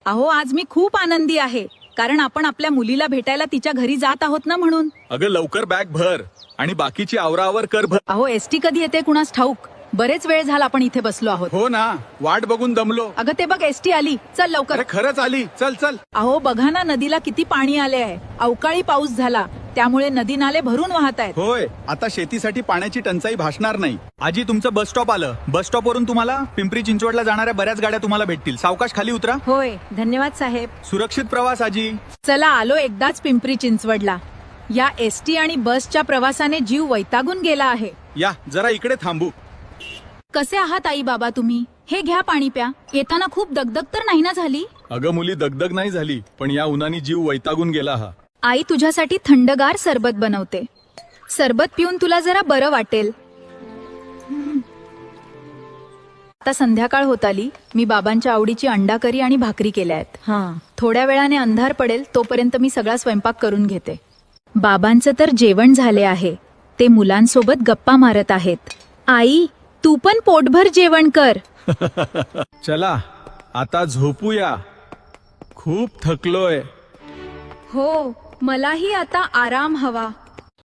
अहो आज मी खूप आनंदी आहे, कारण आपण आपल्या मुलीला भेटायला तिच्या घरी जात आहोत ना म्हणून. अगं लवकर बॅग भर आणि बाकीची आवरावर कर भर. अहो एसटी कधी येते कुणास ठाऊक. बरेच वेळ झाला आपण इथे बसलो आहोत. हो ना, वाट बघून दमलो. अगं ते बघ एसटी आली, चल लवकर. अरे खरंच आली, चल चल. अहो बघा ना नदीला किती पाणी आले आहे. अवकाळी पाऊस झाला त्यामुळे नदी नाले भरून वाहत आहेत. होय, आता शेतीसाठी पाण्याची टंचाई भासणार नाही. आजी तुमचं बस स्टॉप आलं. बस स्टॉप वरून तुम्हाला पिंपरी चिंचवडला जाणाऱ्या बऱ्याच गाड्या तुम्हाला भेटतील. सावकाश खाली उतरा. होय धन्यवाद साहेब. सुरक्षित प्रवास आजी. चला आलो एकदाच पिंपरी चिंचवडला. या एसटी आणि बसच्या प्रवासाने जीव वैतागून गेला आहे. या जरा इकडे थांबू. कसे आहात आई बाबा तुम्ही? हे घ्या पाणी प्या. येताना खूप दगदग तर नाही ना झाली? अगं मुली दगदग नाही झाली, पण या उन्हाने जीव वैतागून गेला हा. आई तुझ्यासाठी थंडगार सरबत बनवते. सरबत पिऊन तुला जरा बरं वाटेल. आता संध्याकाळ होत आली. मी बाबांच्या आवडीची अंडा करी आणि भाकरी केल्या आहेत. थोड्या वेळाने अंधार पडेल तोपर्यंत मी सगळा स्वयंपाक करून घेते. बाबांचं तर जेवण झाले आहे. ते मुलांसोबत गप्पा मारत आहेत. आई तू पण पोटभर जेवण कर. चला आता झोपूया. खूप थकलोय. हो मलाही आता आराम हवा.